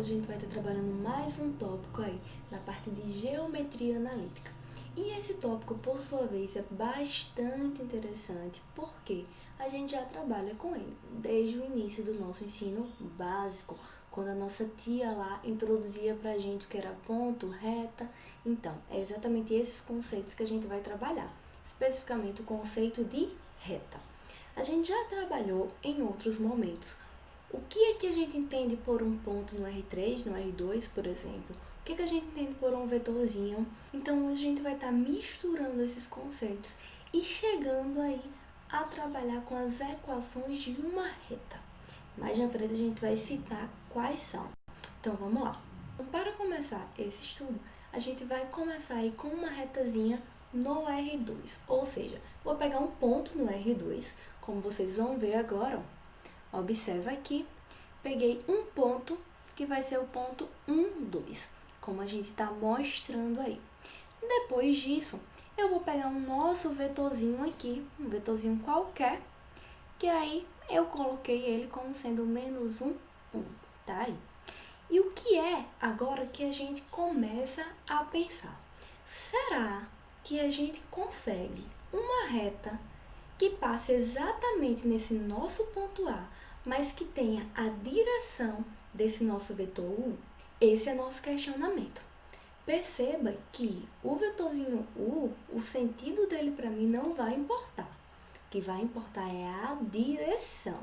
hoje a gente vai estar trabalhando mais um tópico aí na parte de geometria analítica. E esse tópico, por sua vez, é bastante interessante porque a gente já trabalha com ele desde o início do nosso ensino básico, quando a nossa tia lá introduzia pra gente o que era ponto, reta. Então, é exatamente esses conceitos que a gente vai trabalhar, especificamente o conceito de reta. A gente já trabalhou em outros momentos. O que é que a gente entende por um ponto no R3, no R2, por exemplo? O que é que a gente entende por um vetorzinho? Então, a gente vai estar misturando esses conceitos e chegando aí a trabalhar com as equações de uma reta. Mais na frente a gente vai citar quais são. Então, vamos lá. Então, para começar esse estudo, a gente vai começar aí com uma retazinha no R2. Ou seja, vou pegar um ponto no R2, como vocês vão ver agora, ó. Observa aqui, peguei um ponto que vai ser o ponto 1, 2, como a gente está mostrando aí. Depois disso, eu vou pegar um nosso vetorzinho aqui, um vetorzinho qualquer, que aí eu coloquei ele como sendo menos 1, 1, tá aí. E o que é agora que a gente começa a pensar? Será que a gente consegue uma reta que passe exatamente nesse nosso ponto A, mas que tenha a direção desse nosso vetor U? Esse é nosso questionamento. Perceba que o vetorzinho U, o sentido dele para mim não vai importar. O que vai importar é a direção.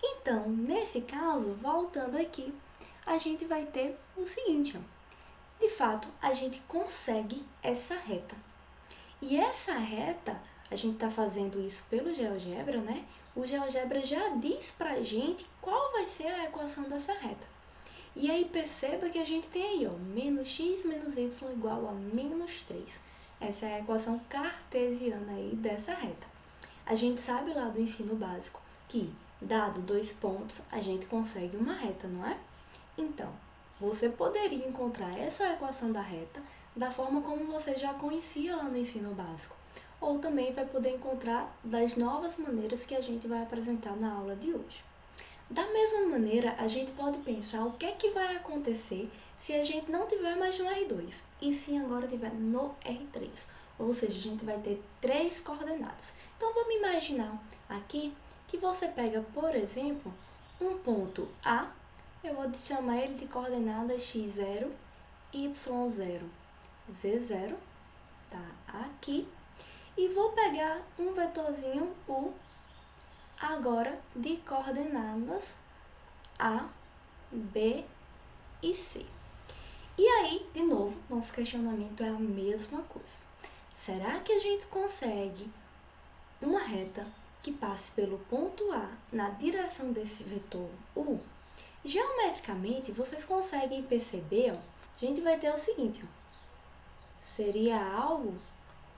Então, nesse caso, voltando aqui, a gente vai ter o seguinte, ó. De fato, a gente consegue essa reta. E essa reta, a gente está fazendo isso pelo GeoGebra, né? O GeoGebra já diz pra gente qual vai ser a equação dessa reta. E aí perceba que a gente tem aí, ó, menos x menos y igual a menos 3. Essa é a equação cartesiana aí dessa reta. A gente sabe lá do ensino básico que, dado 2 pontos, a gente consegue uma reta, não é? Então, você poderia encontrar essa equação da reta da forma como você já conhecia lá no ensino básico. Ou também vai poder encontrar das novas maneiras que a gente vai apresentar na aula de hoje. Da mesma maneira, a gente pode pensar o que é que vai acontecer se a gente não tiver mais no R2, e sim agora tiver no R3. Ou seja, a gente vai ter 3 coordenadas. Então, vamos imaginar aqui que você pega, por exemplo, um ponto A. Eu vou chamar ele de coordenada x0, y0, z0, tá aqui. E vou pegar um vetorzinho U, agora de coordenadas A, B e C. E aí, de novo, nosso questionamento é a mesma coisa. Será que a gente consegue uma reta que passe pelo ponto A na direção desse vetor U? Geometricamente, vocês conseguem perceber, ó, a gente vai ter o seguinte, ó, seria algo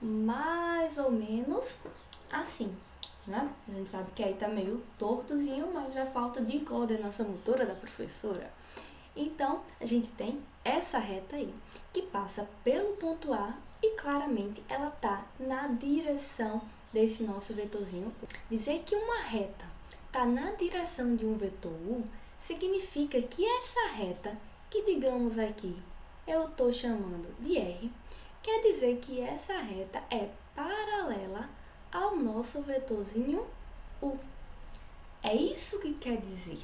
mais ou menos assim, né? A gente sabe que aí tá meio tortozinho, mas é falta de coordenação motora da professora. Então, a gente tem essa reta aí, que passa pelo ponto A e claramente ela tá na direção desse nosso vetorzinho. Dizer que uma reta tá na direção de um vetor U significa que essa reta, que digamos aqui, eu estou chamando de R, quer dizer que essa reta é paralela ao nosso vetorzinho U. É isso que quer dizer.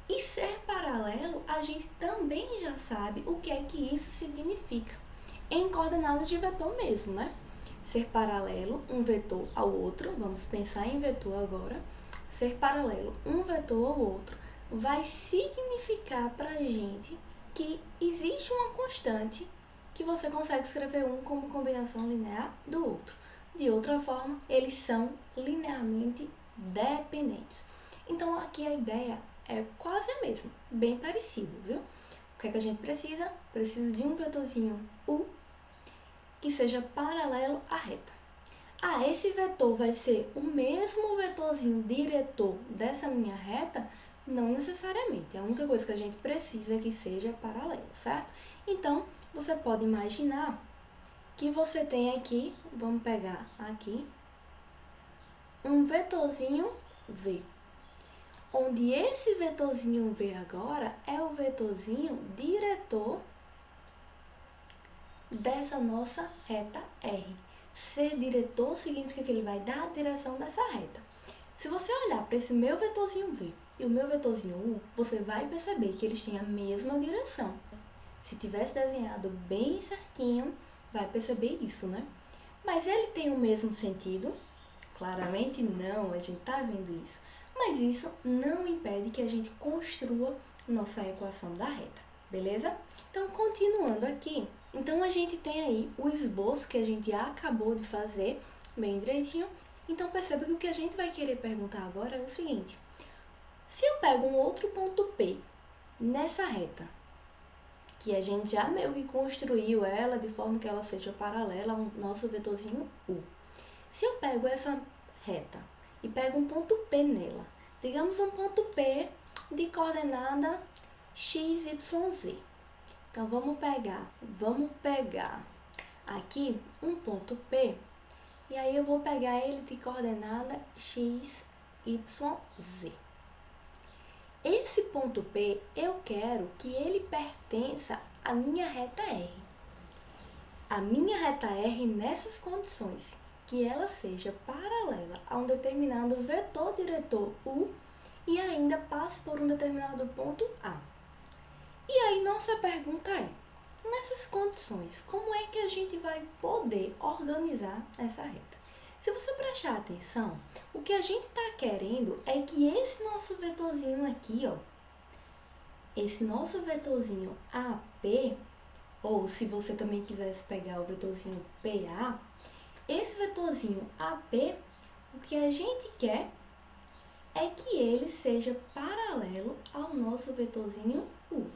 E ser paralelo, a gente também já sabe o que é que isso significa. Em coordenadas de vetor mesmo, né? Ser paralelo, um vetor ao outro, vamos pensar em vetor agora. Ser paralelo, um vetor ao outro, vai significar pra gente que existe uma constante que você consegue escrever um como combinação linear do outro. De outra forma, eles são linearmente dependentes. Então, aqui a ideia é quase a mesma, bem parecido, viu? O que é que a gente precisa? Precisa de um vetorzinho U que seja paralelo à reta. Ah, esse vetor vai ser o mesmo vetorzinho diretor dessa minha reta? Não necessariamente. A única coisa que a gente precisa é que seja paralelo, certo? Então, você pode imaginar que você tem aqui, vamos pegar aqui, um vetorzinho V. onde esse vetorzinho V agora é o vetorzinho diretor dessa nossa reta R. Ser diretor significa que ele vai dar a direção dessa reta. Se você olhar para esse meu vetorzinho V e o meu vetorzinho U, você vai perceber que eles têm a mesma direção. Se tivesse desenhado bem certinho, vai perceber isso, né? Mas ele tem o mesmo sentido? Claramente não, a gente está vendo isso. Mas isso não impede que a gente construa nossa equação da reta, beleza? Então, continuando aqui, então a gente tem aí o esboço que a gente acabou de fazer, bem direitinho. Então, perceba que o que a gente vai querer perguntar agora é o seguinte: se eu pego um outro ponto P nessa reta, que a gente já meio que construiu ela de forma que ela seja paralela ao nosso vetorzinho U. Se eu pego essa reta e pego um ponto P nela, digamos um ponto P de coordenada x, y, z. Então, vamos pegar aqui um ponto P, e aí eu vou pegar ele de coordenada x, y, z. Esse ponto P, eu quero que ele pertença à minha reta R. A minha reta R nessas condições, que ela seja paralela a um determinado vetor diretor U e ainda passe por um determinado ponto A. E aí nossa pergunta é: nessas condições, como é que a gente vai poder organizar essa reta? Se você prestar atenção, o que a gente está querendo é que esse nosso vetorzinho aqui, ó, esse nosso vetorzinho AP, ou se você também quisesse pegar o vetorzinho PA, esse vetorzinho AP, o que a gente quer é que ele seja paralelo ao nosso vetorzinho U.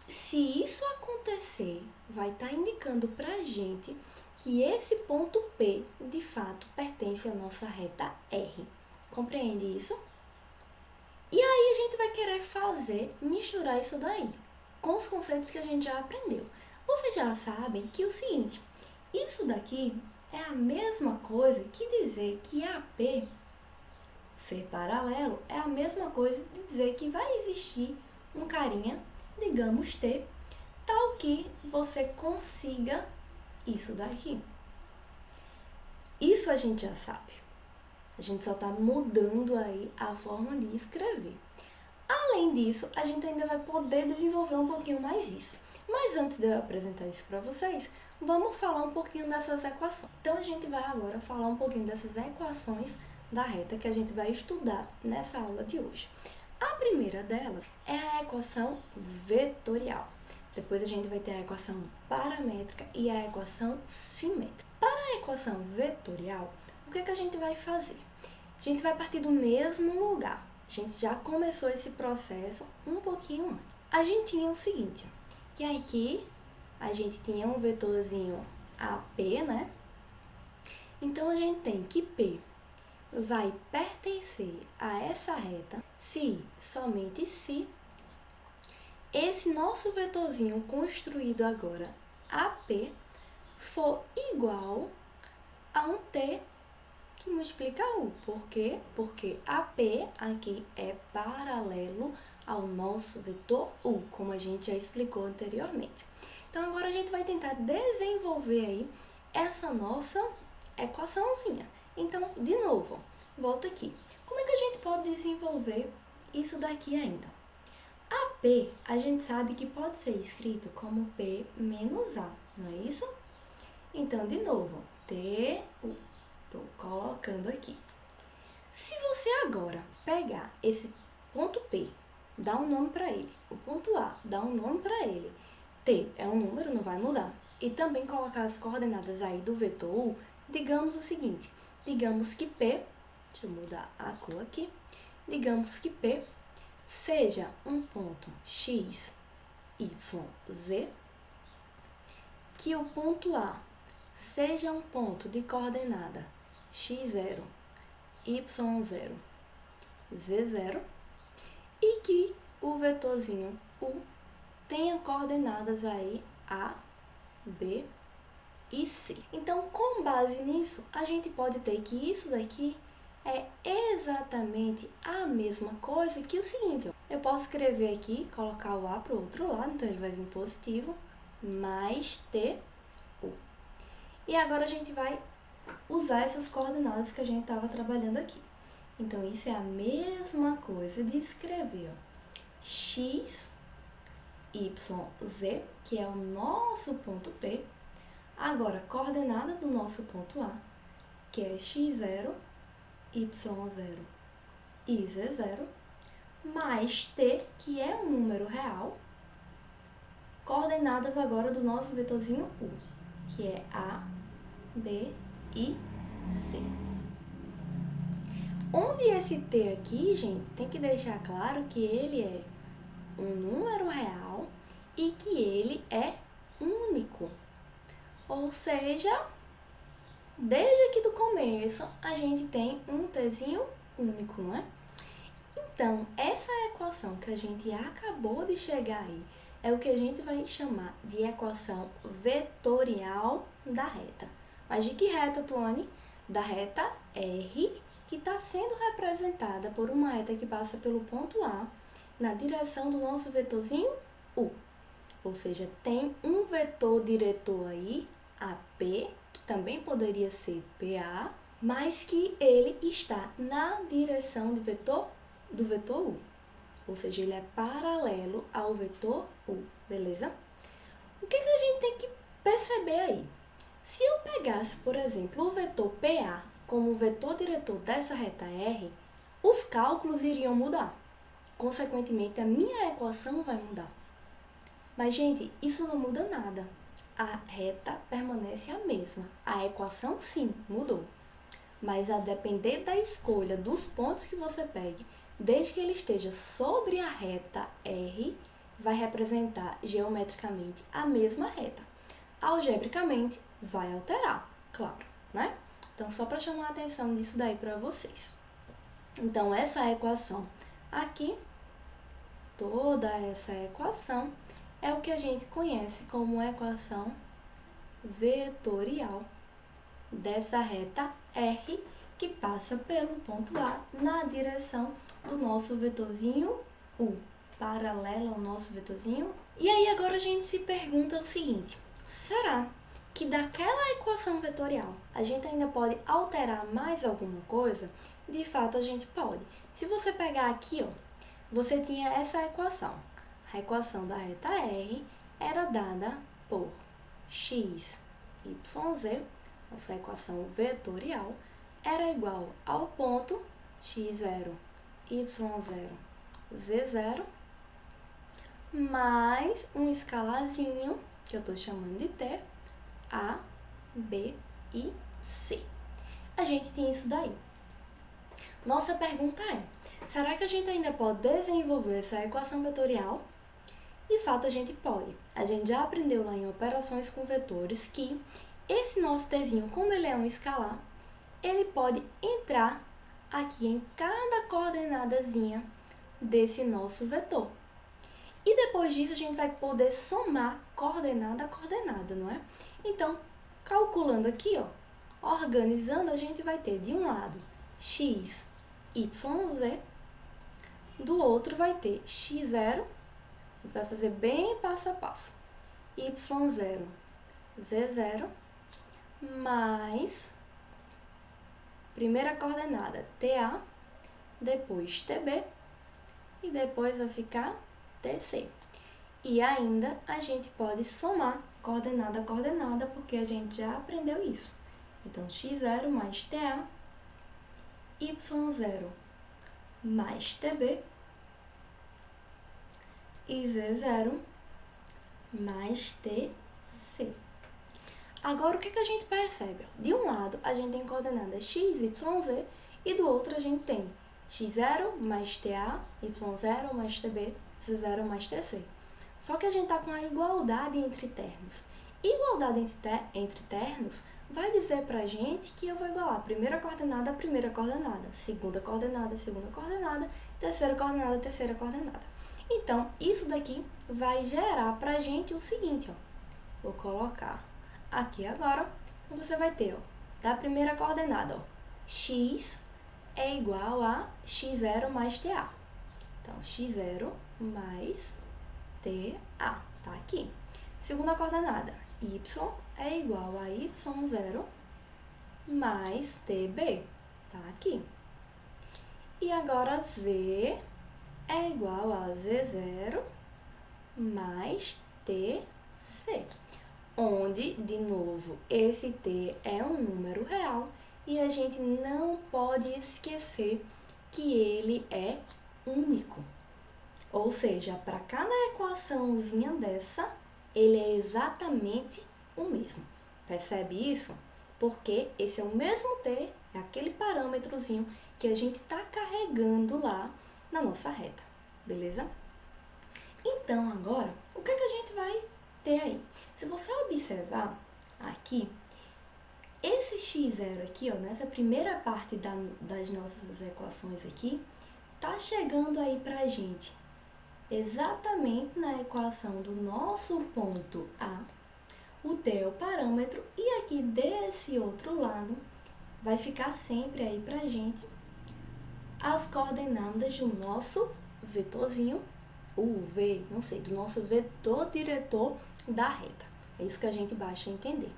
Se isso acontecer, vai estar indicando para a gente que esse ponto P, de fato, pertence à nossa reta R. Compreende isso? E aí a gente vai querer misturar isso daí com os conceitos que a gente já aprendeu. Vocês já sabem que é o seguinte: isso daqui é a mesma coisa que dizer que AP ser paralelo é a mesma coisa de dizer que vai existir um carinha, digamos T, tal que você consiga isso daqui. Isso a gente já sabe. A gente só está mudando aí a forma de escrever. Além disso, a gente ainda vai poder desenvolver um pouquinho mais isso. Mas antes de eu apresentar isso para vocês, vamos falar um pouquinho dessas equações. Então, a gente vai agora falar um pouquinho dessas equações da reta que a gente vai estudar nessa aula de hoje. A primeira delas é a equação vetorial. Depois a gente vai ter a equação paramétrica e a equação simétrica. Para a equação vetorial, o que a gente vai fazer? A gente vai partir do mesmo lugar. A gente já começou esse processo um pouquinho antes. A gente tinha o seguinte, que aqui a gente tinha um vetorzinho AP, né? Então, a gente tem que P vai pertencer a essa reta se, somente se, esse nosso vetorzinho construído agora, AP, for igual a um T que multiplica U. Por quê? Porque AP aqui é paralelo ao nosso vetor U, como a gente já explicou anteriormente. Então, agora a gente vai tentar desenvolver aí essa nossa equaçãozinha. Então, de novo, volta aqui. Como é que a gente pode desenvolver isso daqui ainda? AP, a gente sabe que pode ser escrito como P menos A, não é isso? Então, de novo, TU. Estou colocando aqui. Se você agora pegar esse ponto P, dar um nome para ele, o ponto A, dar um nome para ele, T é um número, não vai mudar, e também colocar as coordenadas aí do vetor U, digamos o seguinte, digamos que P, deixa eu mudar a cor aqui, digamos que P seja um ponto X, Y, Z, que o ponto A seja um ponto de coordenada x0, y0, z0 e que o vetorzinho U tenha coordenadas aí A, B e C. Então, com base nisso, a gente pode ter que isso daqui é exatamente a mesma coisa que o seguinte, ó. Eu posso escrever aqui, colocar o A para o outro lado, então ele vai vir positivo, mais TU. E agora a gente vai usar essas coordenadas que a gente estava trabalhando aqui. Então, isso é a mesma coisa de escrever, ó, x, y, z, que é o nosso ponto P. Agora, a coordenada do nosso ponto A, que é x0, y0 e z0, mais t, que é um número real, coordenadas agora do nosso vetorzinho U, que é A, B e C. Onde esse t aqui, gente, tem que deixar claro que ele é um número real e que ele é único. Ou seja, desde aqui do começo, a gente tem um tzinho único, não é? Então, essa equação que a gente acabou de chegar aí é o que a gente vai chamar de equação vetorial da reta. Mas de que reta, Tuane? Da reta R, que está sendo representada por uma reta que passa pelo ponto A na direção do nosso vetorzinho U. Ou seja, tem um vetor diretor aí, AP, que também poderia ser PA, mas que ele está na direção do vetor U. Ou seja, ele é paralelo ao vetor U, beleza? O que a gente tem que perceber aí? Se eu pegasse, por exemplo, o vetor PA como o vetor diretor dessa reta R, os cálculos iriam mudar. Consequentemente, a minha equação vai mudar. Mas, gente, isso não muda nada. A reta permanece a mesma. A equação, sim, mudou. Mas a depender da escolha dos pontos que você pegue, desde que ele esteja sobre a reta R, vai representar geometricamente a mesma reta. Algebricamente, vai alterar, claro, né? Então, só para chamar a atenção disso daí para vocês. Então, essa equação aqui, toda essa equação, é o que a gente conhece como equação vetorial dessa reta R, que passa pelo ponto A na direção do nosso vetorzinho U, paralelo ao nosso vetorzinho. E aí agora a gente se pergunta o seguinte, será que daquela equação vetorial a gente ainda pode alterar mais alguma coisa? De fato, a gente pode. Se você pegar aqui, ó, você tinha essa equação. A equação da reta R era dada por x, y, z, nossa equação vetorial, era igual ao ponto x0, y0, z0, mais um escalarzinho, que eu estou chamando de t, A, B e C. A gente tinha isso daí. Nossa pergunta é, será que a gente ainda pode desenvolver essa equação vetorial? De fato, a gente pode. A gente já aprendeu lá em operações com vetores que esse nosso tzinho, como ele é um escalar, ele pode entrar aqui em cada coordenadazinha desse nosso vetor. E depois disso, a gente vai poder somar coordenada a coordenada, não é? Então, calculando aqui, ó, organizando, a gente vai ter de um lado x, y, z, do outro vai ter x0, a gente vai fazer bem passo a passo, y0, z0, mais primeira coordenada TA, depois TB e depois vai ficar TC. E ainda a gente pode somar coordenada a coordenada, porque a gente já aprendeu isso. Então, x0 mais TA, y0 mais TB e z0 mais TC. Agora, o que a gente percebe? De um lado, a gente tem coordenadas x, y, z, e do outro a gente tem x0 mais TA, y0 mais TB, z0 mais TC. Só que a gente está com a igualdade entre termos. Igualdade entre termos vai dizer para a gente que eu vou igualar a primeira coordenada, segunda coordenada, terceira coordenada. Então, isso daqui vai gerar para a gente o seguinte, ó. Vou colocar aqui agora, então você vai ter, ó, da primeira coordenada, ó, x é igual a x0 mais TA. Então, x0 mais TA, tá aqui. Segunda coordenada, y é igual a y0 mais TB, tá aqui. E agora z é igual a z0 mais TC, onde, de novo, esse T é um número real e a gente não pode esquecer que ele é único. Ou seja, para cada equaçãozinha dessa, ele é exatamente o mesmo. Percebe isso? Porque esse é o mesmo T, é aquele parâmetrozinho que a gente está carregando lá na nossa reta, beleza? Então, agora, o que a gente vai ter aí? Se você observar aqui, esse x0 aqui, ó, nessa primeira parte das nossas equações aqui, tá chegando aí pra gente exatamente na equação do nosso ponto A. O T é o parâmetro e aqui desse outro lado vai ficar sempre aí pra gente as coordenadas do nosso vetorzinho, o V, não sei, do nosso vetor diretor da reta. É isso que a gente baixa entender.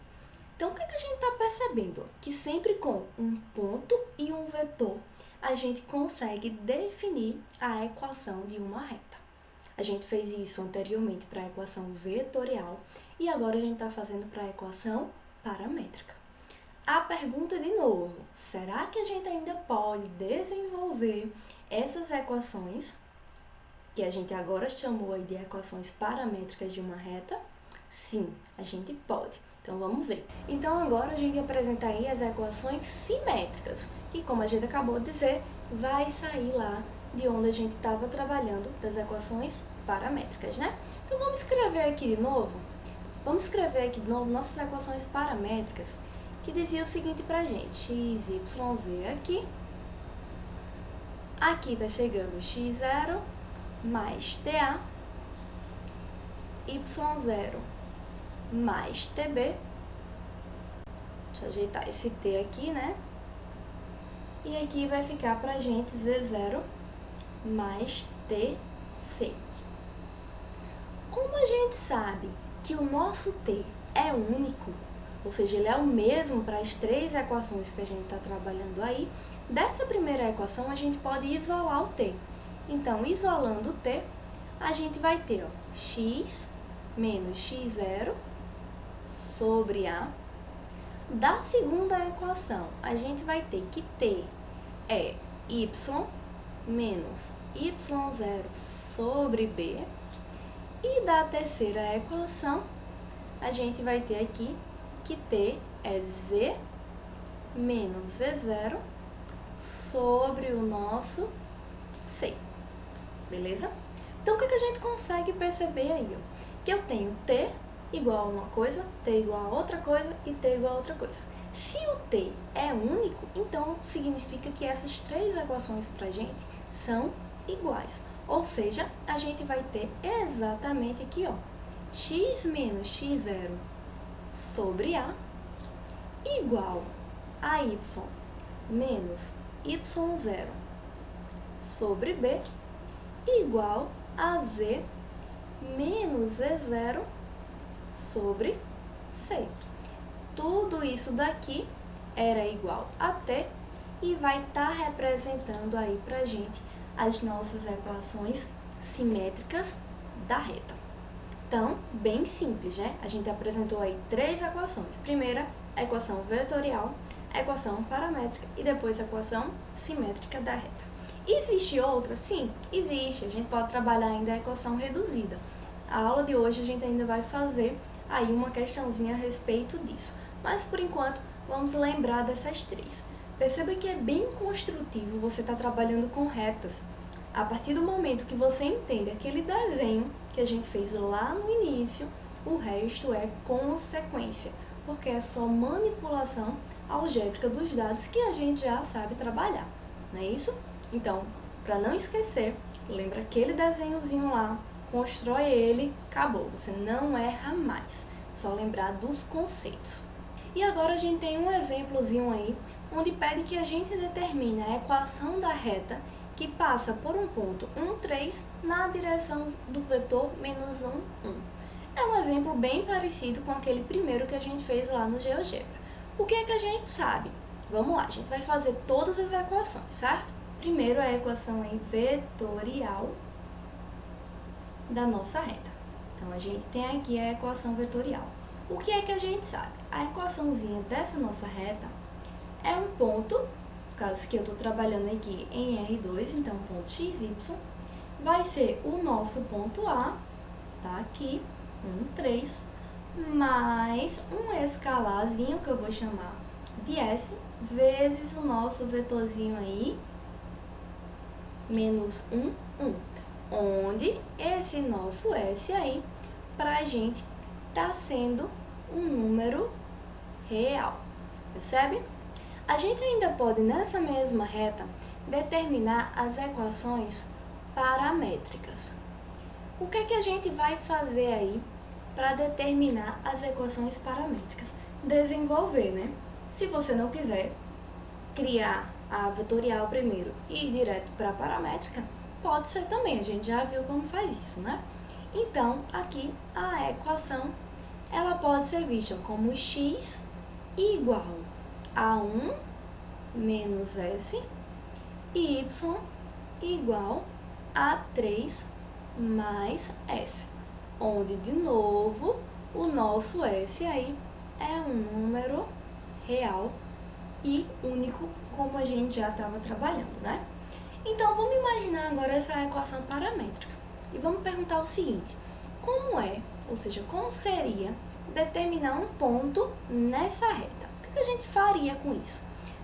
Então, o que a gente está percebendo? Que sempre com um ponto e um vetor, a gente consegue definir a equação de uma reta. A gente fez isso anteriormente para a equação vetorial e agora a gente está fazendo para a equação paramétrica. A pergunta de novo, será que a gente ainda pode desenvolver essas equações, que a gente agora chamou de equações paramétricas de uma reta? Sim, a gente pode. Então, vamos ver. Então, agora a gente apresenta aí as equações simétricas, que, como a gente acabou de dizer, vai sair lá de onde a gente estava trabalhando das equações paramétricas, né? Então, vamos escrever aqui de novo. Vamos escrever aqui de novo nossas equações paramétricas, que dizia o seguinte pra gente, x, y, z aqui. Aqui tá chegando x0 mais TA, y0 mais TB. Deixa eu ajeitar esse T aqui, né? E aqui vai ficar pra gente Z0 mais TC. Como a gente sabe que o nosso T é único, ou seja, ele é o mesmo para as três equações que a gente está trabalhando aí, dessa primeira equação a gente pode isolar o T. Então, isolando o T, a gente vai ter ó, x menos x0 sobre A. Da segunda equação, a gente vai ter que T é y menos y0 sobre B. E da terceira equação, a gente vai ter aqui que T é z menos z0 sobre o nosso C. Beleza? Então, o que a gente consegue perceber aí? Ó? Que eu tenho T igual a uma coisa, T igual a outra coisa e T igual a outra coisa. Se o T é único, então significa que essas três equações pra gente são iguais. Ou seja, a gente vai ter exatamente aqui, ó, x menos x0 sobre A igual a y menos y0 sobre B igual a z menos z0 sobre C. Tudo isso daqui era igual a T e vai estar representando aí pra gente as nossas equações simétricas da reta. Então, bem simples, né? A gente apresentou aí três equações. Primeira, a equação vetorial, a equação paramétrica e depois a equação simétrica da reta. Existe outra? Sim, existe. A gente pode trabalhar ainda a equação reduzida. A aula de hoje a gente ainda vai fazer aí uma questãozinha a respeito disso. Mas, por enquanto, vamos lembrar dessas três. Perceba que é bem construtivo você estar trabalhando com retas. A partir do momento que você entende aquele desenho que a gente fez lá no início, o resto é consequência, porque é só manipulação algébrica dos dados que a gente já sabe trabalhar, não é isso? Então, para não esquecer, lembra aquele desenhozinho lá, constrói ele, acabou, você não erra mais, só lembrar dos conceitos. E agora a gente tem um exemplozinho aí, onde pede que a gente determine a equação da reta que passa por um ponto 1, 3 na direção do vetor menos 1, 1. É um exemplo bem parecido com aquele primeiro que a gente fez lá no GeoGebra. O que é que a gente sabe? Vamos lá, a gente vai fazer todas as equações, certo? Primeiro a equação aí vetorial da nossa reta. Então, a gente tem aqui a equação vetorial. O que é que a gente sabe? A equaçãozinha dessa nossa reta é um ponto, no caso que eu estou trabalhando aqui em R2, então ponto XY, vai ser o nosso ponto A, tá aqui, 1, 3, mais um escalarzinho que eu vou chamar de S, vezes o nosso vetorzinho aí, menos 1, 1. Onde esse nosso S aí, pra gente, tá sendo um número real, percebe? A gente ainda pode, nessa mesma reta, determinar as equações paramétricas. O que é que a gente vai fazer aí para determinar as equações paramétricas? Desenvolver, né? Se você não quiser criar a vetorial primeiro e ir direto para a paramétrica, pode ser também, a gente já viu como faz isso, né? Então, aqui a equação, ela pode ser vista como x igual a 1 menos s e y igual a 3 mais s, onde, de novo, o nosso s aí é um número real e único, como a gente já estava trabalhando, né? Então, vamos imaginar agora essa equação paramétrica e vamos perguntar o seguinte: como é, ou seja, como seria determinar um ponto nessa reta? O que a gente faria com isso?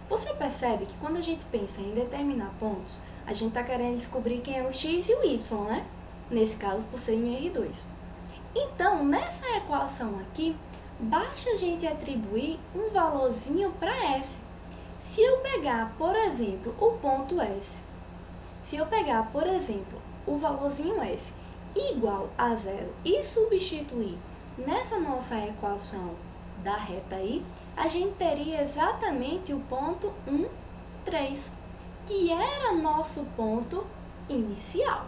Você percebe que quando a gente pensa em determinar pontos, a gente está querendo descobrir quem é o x e o y, né? Nesse caso, por ser em R2. Então, nessa equação aqui, basta a gente atribuir um valorzinho para S. Se eu pegar, por exemplo, o ponto S, se eu pegar, por exemplo, o valorzinho S igual a 0 e substituir nessa nossa equação da reta aí, a gente teria exatamente o ponto 1, 3, que era nosso ponto inicial,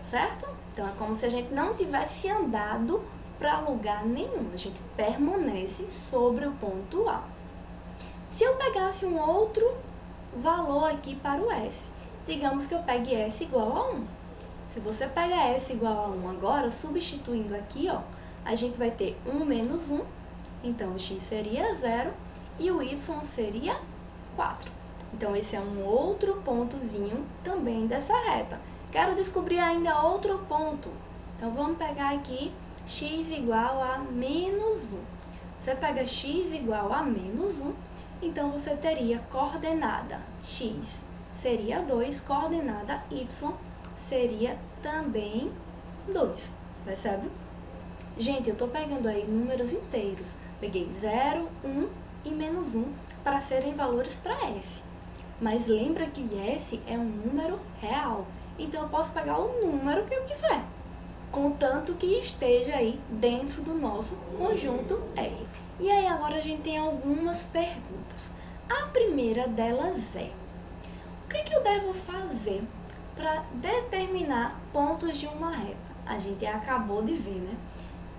certo? Então, é como se a gente não tivesse andado para lugar nenhum, a gente permanece sobre o ponto A. Se eu pegasse um outro valor aqui para o S, digamos que eu pegue S igual a 1. Se você pega S igual a 1 agora, substituindo aqui, ó, a gente vai ter 1 menos 1, então o x seria 0 e o y seria 4. Então, esse é um outro pontozinho também dessa reta. Quero descobrir ainda outro ponto. Então, vamos pegar aqui x igual a menos 1. Você pega x igual a menos 1, então você teria coordenada x seria 2, coordenada y seria também 2, percebe? Gente, eu estou pegando aí números inteiros. Peguei 0, 1 e menos 1 para serem valores para S. Mas lembra que S é um número real. Então, eu posso pegar o número que eu quiser, contanto que esteja aí dentro do nosso conjunto R. E aí, agora a gente tem algumas perguntas. A primeira delas é: o que eu devo fazer para determinar pontos de uma reta? A gente acabou de ver, né?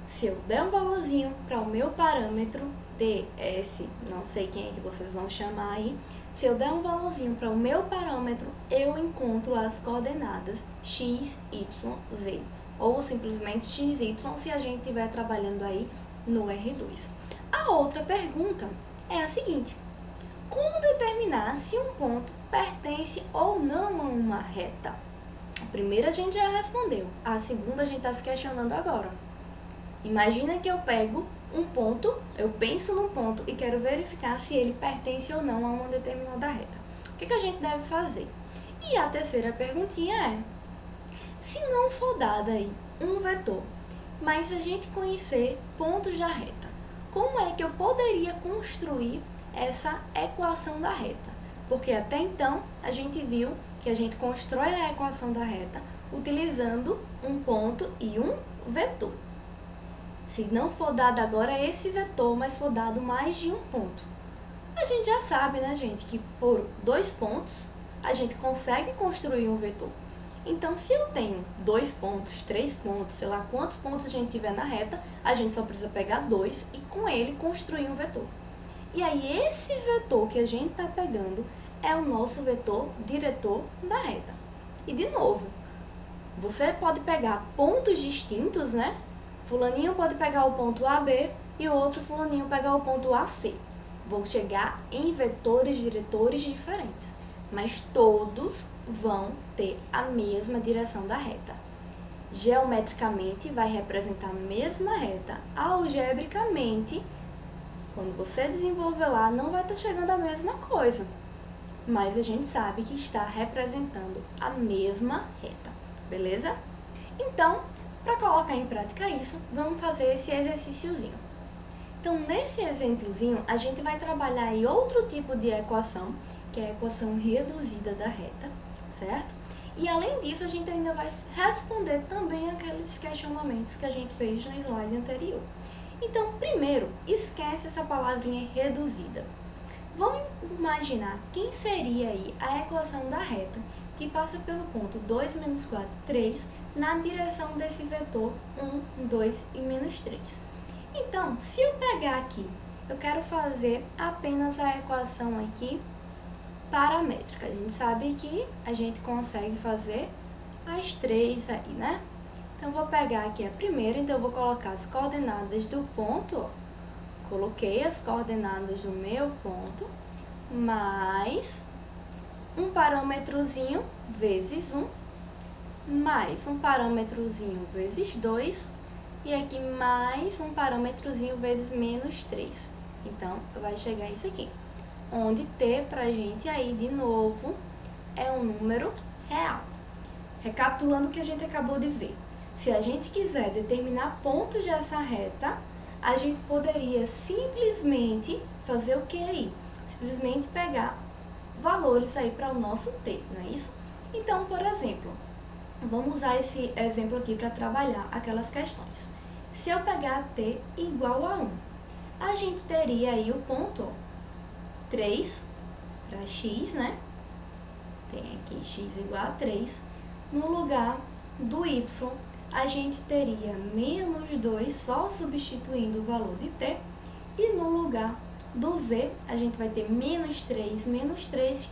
Se eu der um valorzinho para o meu parâmetro ds, não sei quem é que vocês vão chamar aí, se eu der um valorzinho para o meu parâmetro, eu encontro as coordenadas x, y, z, ou simplesmente x, y, se a gente estiver trabalhando aí no R2. A outra pergunta é a seguinte: como determinar se um ponto pertence ou não a uma reta? A primeira a gente já respondeu, a segunda a gente está se questionando agora. Imagina que eu pego um ponto, eu penso num ponto e quero verificar se ele pertence ou não a uma determinada reta. O que a gente deve fazer? E a terceira perguntinha é: se não for dada aí um vetor, mas a gente conhecer pontos da reta, como é que eu poderia construir essa equação da reta? Porque até então a gente viu que a gente constrói a equação da reta utilizando um ponto e um vetor. Se não for dado agora esse vetor, mas for dado mais de um ponto. A gente já sabe, né, gente, que por 2 pontos a gente consegue construir um vetor. Então, se eu tenho 2 pontos, 3 pontos, sei lá quantos pontos a gente tiver na reta, a gente só precisa pegar 2 e com ele construir um vetor. E aí, esse vetor que a gente está pegando é o nosso vetor diretor da reta. E, de novo, você pode pegar pontos distintos, né? Fulaninho pode pegar o ponto AB e o outro fulaninho pegar o ponto AC. Vão chegar em vetores diretores diferentes, mas todos vão ter a mesma direção da reta. Geometricamente vai representar a mesma reta. Algebricamente, quando você desenvolver lá, não vai estar chegando a mesma coisa, mas a gente sabe que está representando a mesma reta, beleza? Então, para colocar em prática isso, vamos fazer esse exercíciozinho. Então, nesse exemplozinho, a gente vai trabalhar aí outro tipo de equação, que é a equação reduzida da reta, certo? E além disso, a gente ainda vai responder também aqueles questionamentos que a gente fez no slide anterior. Então, primeiro, esquece essa palavrinha reduzida. Vamos imaginar quem seria aí a equação da reta que passa pelo ponto 2, menos 4, 3, na direção desse vetor 1, 2 e menos 3. Então, se eu pegar aqui, eu quero fazer apenas a equação aqui paramétrica. A gente sabe que a gente consegue fazer as 3 aí, né? Então, vou pegar aqui a primeira, então eu vou colocar as coordenadas do ponto, ó. Coloquei as coordenadas do meu ponto, mais um parâmetrozinho vezes 1, mais um parâmetrozinho vezes 2, e aqui mais um parâmetrozinho vezes menos 3. Então, vai chegar isso aqui, onde t pra gente aí, de novo, é um número real. Recapitulando o que a gente acabou de ver. Se a gente quiser determinar pontos dessa reta, a gente poderia simplesmente fazer o que aí? Simplesmente pegar valores aí para o nosso t, não é isso? Então, por exemplo, vamos usar esse exemplo aqui para trabalhar aquelas questões. Se eu pegar t igual a 1, a gente teria aí o ponto 3 para x, né? Tem aqui x igual a 3. No lugar do y, a gente teria menos 2, só substituindo o valor de t. E no lugar do z, a gente vai ter menos 3,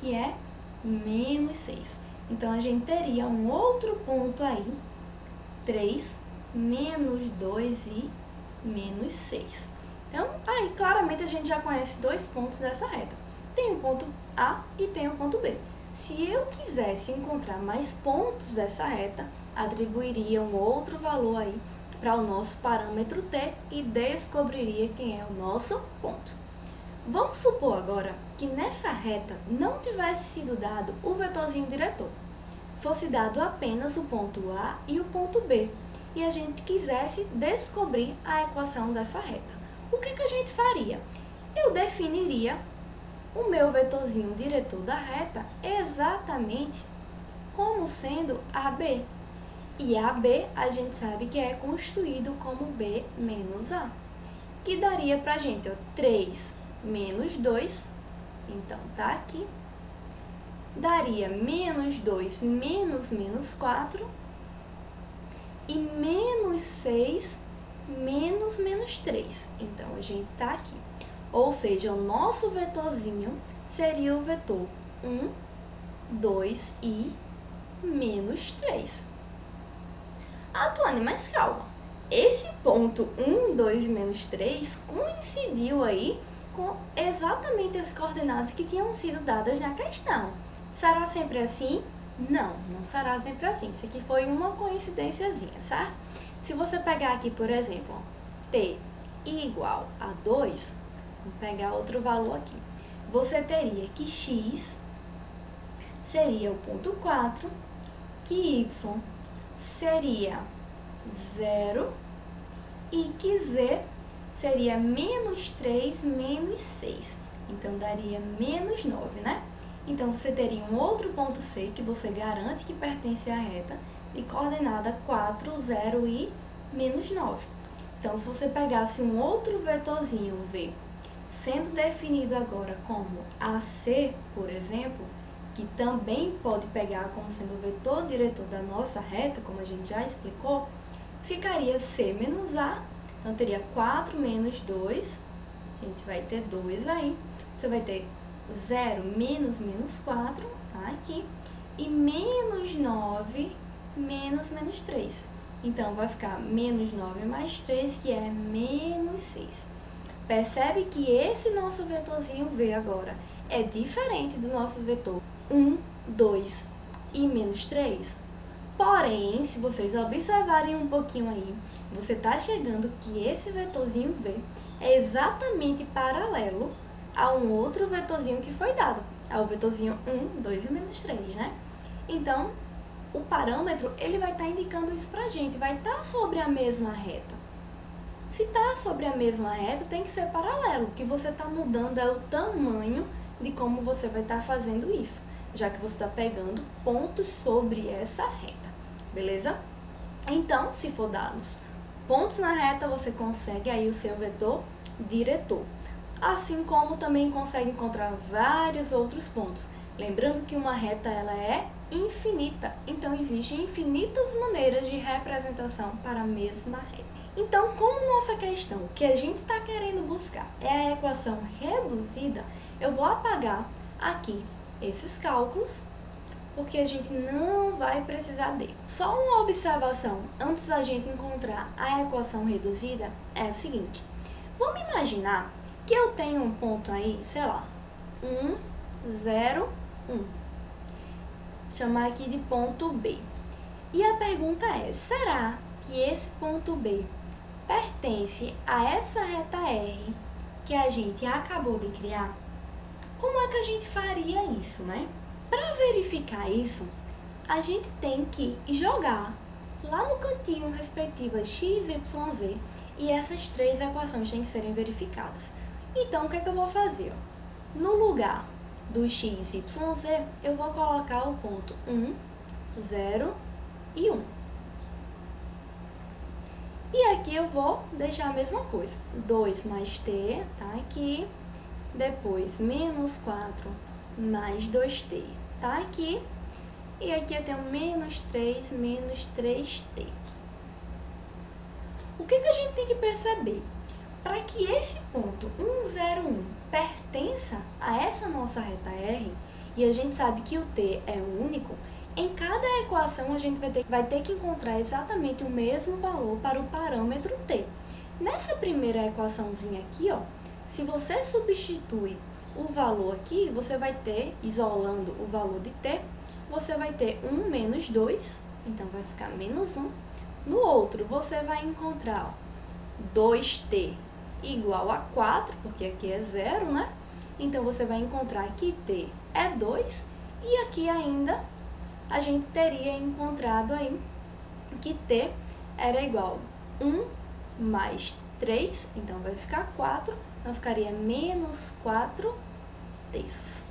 que é menos 6. Então, a gente teria um outro ponto aí, 3, menos 2 e menos 6. Então, aí claramente a gente já conhece 2 pontos dessa reta. Tem o ponto A e tem o ponto B. Se eu quisesse encontrar mais pontos dessa reta, atribuiria um outro valor aí para o nosso parâmetro t e descobriria quem é o nosso ponto. Vamos supor agora que nessa reta não tivesse sido dado o vetorzinho diretor, fosse dado apenas o ponto A e o ponto B, e a gente quisesse descobrir a equação dessa reta. O que a gente faria? Eu definiria o meu vetorzinho diretor da reta exatamente como sendo AB. E AB a gente sabe que é construído como B menos A, que daria pra gente, ó, 3 menos 2, então tá aqui, daria menos 2 menos menos 4, e menos 6 menos menos 3, então a gente tá aqui. Ou seja, o nosso vetorzinho seria o vetor 1, 2 e menos 3. Ah, Tuane, mas calma. Esse ponto 1, 2 e menos 3 coincidiu aí com exatamente as coordenadas que tinham sido dadas na questão. Será sempre assim? Não, não será sempre assim. Isso aqui foi uma coincidênciazinha, certo? Se você pegar aqui, por exemplo, t igual a 2, vou pegar outro valor aqui. Você teria que x seria o ponto 4, que y seria 0 e que z seria menos 3 menos 6. Então, daria menos 9, né? Então, você teria um outro ponto C que você garante que pertence à reta de coordenada 4, 0 e menos 9. Então, se você pegasse um outro vetorzinho v, sendo definido agora como AC, por exemplo, que também pode pegar como sendo o vetor diretor da nossa reta, como a gente já explicou, ficaria C menos A, então teria 4 menos 2, a gente vai ter 2 aí, você vai ter 0 menos 4, tá aqui, e menos 9 menos 3. Então, vai ficar menos 9 mais 3, que é menos 6. Percebe que esse nosso vetorzinho V agora é diferente do nosso vetor 1, 2 e menos 3? Porém, se vocês observarem um pouquinho aí, você está chegando que esse vetorzinho V é exatamente paralelo a um outro vetorzinho que foi dado, ao vetorzinho 1, 2 e menos 3, né? Então, o parâmetro ele vai estar indicando isso para a gente, vai estar sobre a mesma reta. Se está sobre a mesma reta, tem que ser paralelo. O que você está mudando é o tamanho de como você vai estar fazendo isso, já que você está pegando pontos sobre essa reta, beleza? Então, se for dados pontos na reta, você consegue aí o seu vetor diretor. Assim como também consegue encontrar vários outros pontos. Lembrando que uma reta ela é infinita, então existem infinitas maneiras de representação para a mesma reta. Então, como nossa questão que a gente está querendo buscar é a equação reduzida, eu vou apagar aqui esses cálculos, porque a gente não vai precisar dele. Só uma observação antes da gente encontrar a equação reduzida é a seguinte. Vamos imaginar que eu tenho um ponto aí, sei lá, 1, 0, 1. Chamar aqui de ponto B. E a pergunta é, será que esse ponto B pertence a essa reta R que a gente acabou de criar? Como é que a gente faria isso, né? Para verificar isso, a gente tem que jogar lá no cantinho respectivas x, y, z e essas três equações têm que serem verificadas. Então, o que é que eu vou fazer? No lugar do x, y, z, eu vou colocar o ponto 1, 0 e 1. E aqui eu vou deixar a mesma coisa. 2 mais t, tá aqui. Depois, menos 4 mais 2t, tá aqui. E aqui eu tenho menos 3t. O que a gente tem que perceber? Para que esse ponto 1, 0, 1 pertença a essa nossa reta R, e a gente sabe que o t é único, em cada equação a gente vai ter que encontrar exatamente o mesmo valor para o parâmetro t. Nessa primeira equaçãozinha aqui, ó, se você substitui o valor aqui, você vai ter, isolando o valor de t, você vai ter 1 menos 2, então vai ficar menos 1. No outro, você vai encontrar ó, 2t igual a 4, porque aqui é 0, né? Então, você vai encontrar que t é 2, e aqui ainda a gente teria encontrado aí que t era igual a 1 mais 3, então vai ficar 4, então ficaria menos 4 terços.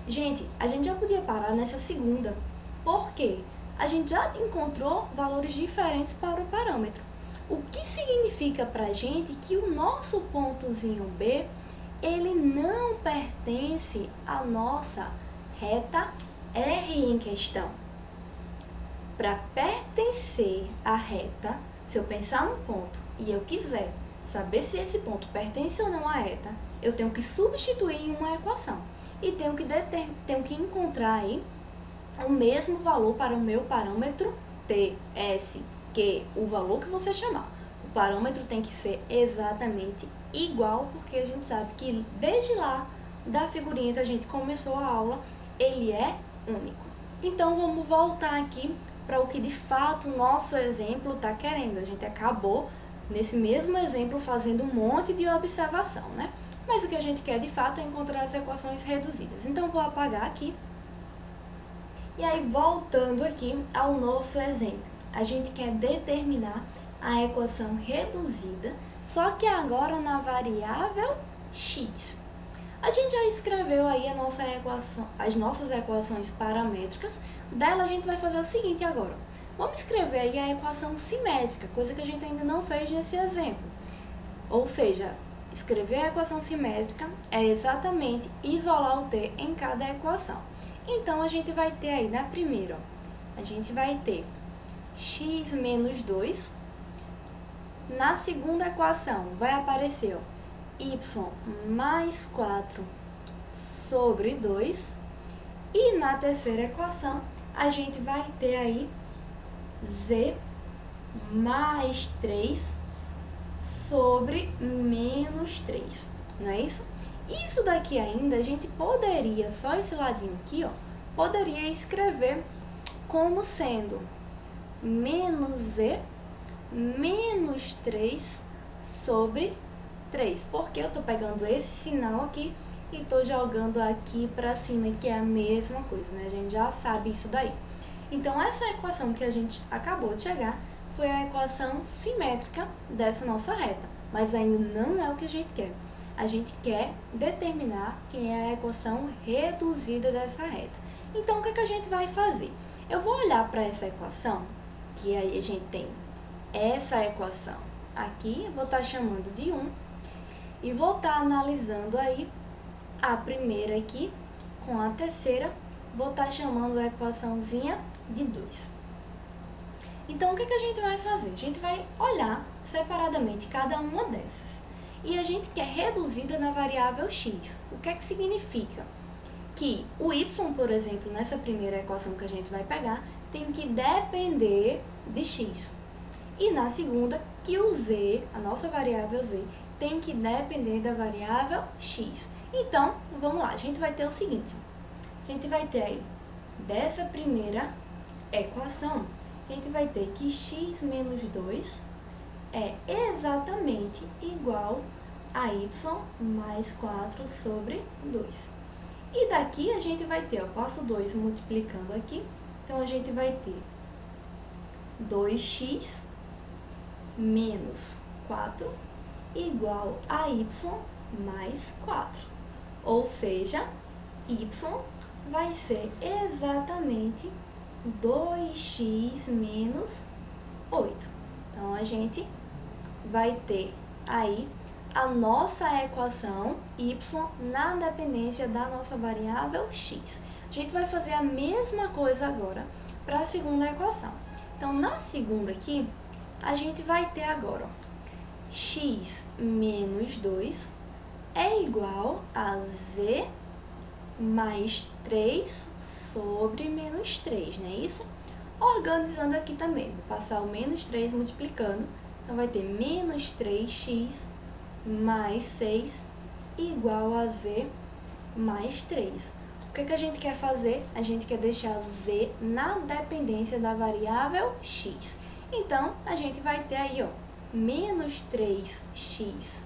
Gente, a gente já podia parar nessa segunda, porque a gente já encontrou valores diferentes para o parâmetro. O que significa para a gente que o nosso pontozinho B, ele não pertence à nossa reta R em questão. Para pertencer à reta, se eu pensar num ponto e eu quiser saber se esse ponto pertence ou não à reta, eu tenho que substituir em uma equação e tenho que encontrar aí o mesmo valor para o meu parâmetro T, S, que o valor que você chamar. O parâmetro tem que ser exatamente igual, porque a gente sabe que desde lá da figurinha que a gente começou a aula, ele é único. Então, vamos voltar aqui para o que de fato o nosso exemplo está querendo. A gente acabou, nesse mesmo exemplo, fazendo um monte de observação, né? Mas o que a gente quer de fato é encontrar as equações reduzidas. Então, vou apagar aqui. E aí, voltando aqui ao nosso exemplo, a gente quer determinar a equação reduzida, só que agora na variável x. A gente já escreveu aí as nossas equações paramétricas, dela a gente vai fazer o seguinte agora. Vamos escrever aí a equação simétrica, coisa que a gente ainda não fez nesse exemplo. Ou seja, escrever a equação simétrica é exatamente isolar o t em cada equação. Então, a gente vai ter aí na primeira, ó, a gente vai ter x menos 2. Na segunda equação, vai aparecer ó, y mais 4 sobre 2. E na terceira equação, a gente vai ter aí z mais 3 sobre menos 3, não é isso? Isso daqui ainda, a gente poderia, só esse ladinho aqui, ó, poderia escrever como sendo menos z menos 3 sobre 3, porque eu estou pegando esse sinal aqui e estou jogando aqui para cima, que é a mesma coisa, né? A gente já sabe isso daí. Então, essa equação que a gente acabou de chegar foi a equação simétrica dessa nossa reta, mas ainda não é o que a gente quer. A gente quer determinar quem é a equação reduzida dessa reta. Então, o que a gente vai fazer? Eu vou olhar para essa equação, que aí a gente tem essa equação aqui, vou estar chamando de 1, e vou estar analisando aí a primeira aqui com a terceira, vou estar chamando a equaçãozinha de 2. Então, o que a gente vai fazer? A gente vai olhar separadamente cada uma dessas. E a gente quer reduzida na variável x. O que significa? Que o y, por exemplo, nessa primeira equação que a gente vai pegar, tem que depender de x. E na segunda, que o z, a nossa variável z, tem que depender da variável x. Então, vamos lá, a gente vai ter o seguinte, a gente vai ter aí, dessa primeira equação, a gente vai ter que x menos 2 é exatamente igual a y mais 4 sobre 2. E daqui a gente vai ter, ó, passo 2 multiplicando aqui, então a gente vai ter 2x menos 4 igual a y mais 4. Ou seja, y vai ser exatamente 2x menos 8. Então, a gente vai ter aí a nossa equação y na dependência da nossa variável x. A gente vai fazer a mesma coisa agora para a segunda equação. Então, na segunda aqui, a gente vai ter agora, ó, x menos 2 é igual a z mais 3 sobre menos 3, não é isso? Organizando aqui também, vou passar o menos 3 multiplicando, então vai ter menos 3x mais 6 igual a z mais 3. O que a gente quer fazer? A gente quer deixar z na dependência da variável x. Então, a gente vai ter aí, ó, menos 3x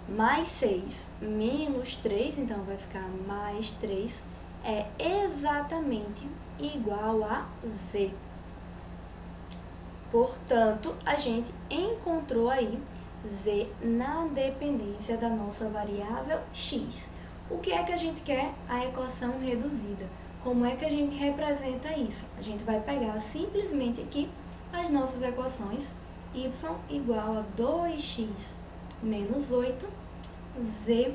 mais 6 menos 3, então vai ficar mais 3, é exatamente igual a z. Portanto, a gente encontrou aí z na dependência da nossa variável x. O que é que a gente quer? A equação reduzida. Como é que a gente representa isso? A gente vai pegar simplesmente aqui as nossas equações, y igual a 2x menos 8, z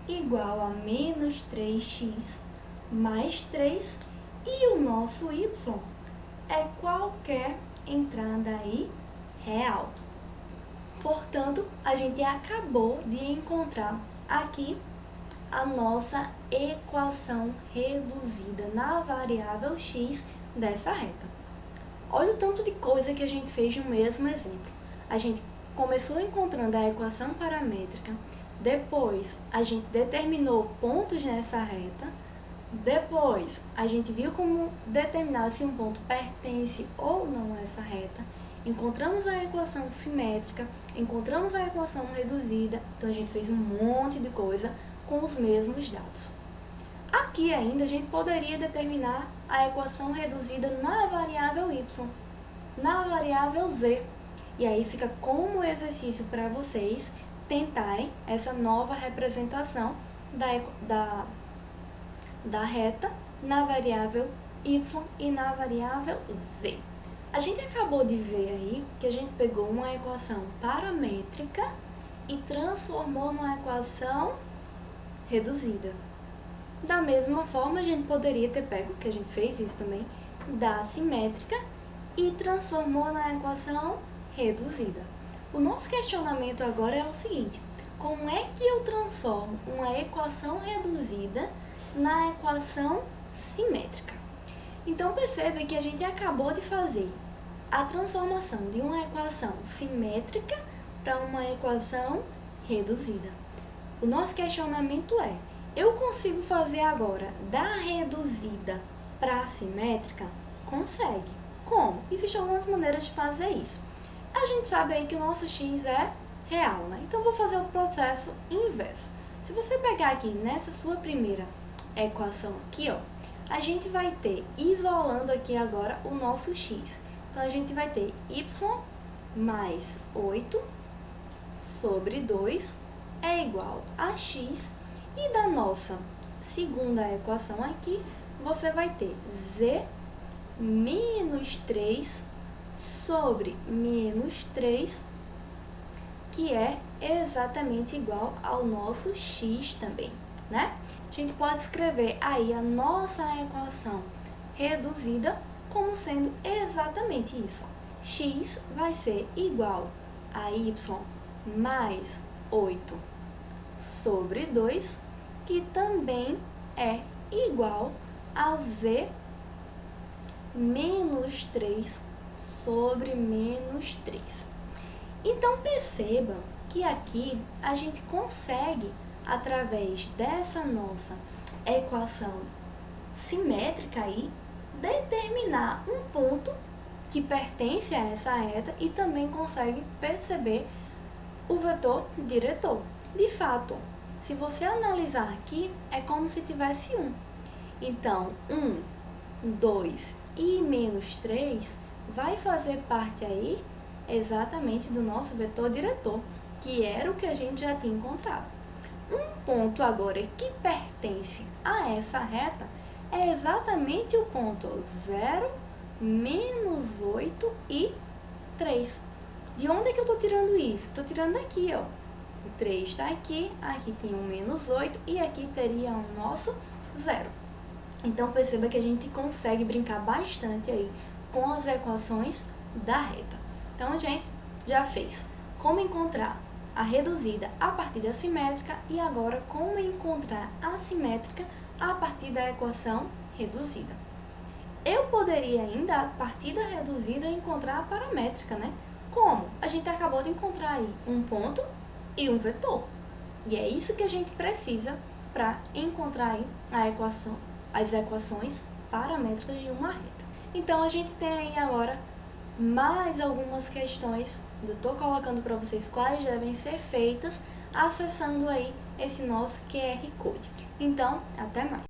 igual a menos 3x mais 3, e o nosso y é qualquer entrada aí real. Portanto, a gente acabou de encontrar aqui a nossa equação reduzida na variável x dessa reta. Olha o tanto de coisa que a gente fez no mesmo exemplo. A gente começou encontrando a equação paramétrica, depois a gente determinou pontos nessa reta, depois a gente viu como determinar se um ponto pertence ou não a essa reta, encontramos a equação simétrica, encontramos a equação reduzida, então a gente fez um monte de coisa com os mesmos dados. Aqui ainda a gente poderia determinar a equação reduzida na variável y, na variável z. E aí fica como exercício para vocês tentarem essa nova representação da reta na variável y e na variável z. A gente acabou de ver aí que a gente pegou uma equação paramétrica e transformou numa equação reduzida. Da mesma forma, a gente poderia ter pego, que a gente fez isso também, da simétrica e transformou na equação reduzida. O nosso questionamento agora é o seguinte: como é que eu transformo uma equação reduzida na equação simétrica? Então, perceba que a gente acabou de fazer a transformação de uma equação simétrica para uma equação reduzida. O nosso questionamento é: eu consigo fazer agora da reduzida para a simétrica? Consegue. Como? Existem algumas maneiras de fazer isso. A gente sabe aí que o nosso x é real, né? Então, vou fazer o processo inverso. Se você pegar aqui nessa sua primeira equação aqui, ó, a gente vai ter, isolando aqui agora, o nosso x. Então, a gente vai ter y mais 8 sobre 2 é igual a x. E da nossa segunda equação aqui, você vai ter z menos 3 sobre menos 3, que é exatamente igual ao nosso x também, né? A gente pode escrever aí a nossa equação reduzida como sendo exatamente isso. X vai ser igual a y mais 8 sobre 2, que também é igual a z menos 3 sobre menos 3. Então, perceba que aqui a gente consegue, através dessa nossa equação simétrica aí, determinar um ponto que pertence a essa reta e também consegue perceber o vetor diretor. De fato, se você analisar aqui, é como se tivesse 1. Então, 1, 2 e menos 3 vai fazer parte aí exatamente do nosso vetor diretor, que era o que a gente já tinha encontrado. Um ponto agora que pertence a essa reta é exatamente o ponto 0, menos 8 e 3. De onde é que eu estou tirando isso? Estou tirando daqui, ó. O 3 está aqui tinha um menos 8 e aqui teria o nosso 0. Então, perceba que a gente consegue brincar bastante aí com as equações da reta. Então, a gente já fez como encontrar a reduzida a partir da simétrica e agora como encontrar a simétrica a partir da equação reduzida. Eu poderia ainda, a partir da reduzida, encontrar a paramétrica, né? Como? A gente acabou de encontrar aí um ponto e um vetor. E é isso que a gente precisa para encontrar aí as equações paramétricas de uma reta. Então, a gente tem aí agora mais algumas questões. Eu estou colocando para vocês quais devem ser feitas acessando aí esse nosso QR Code. Então, até mais!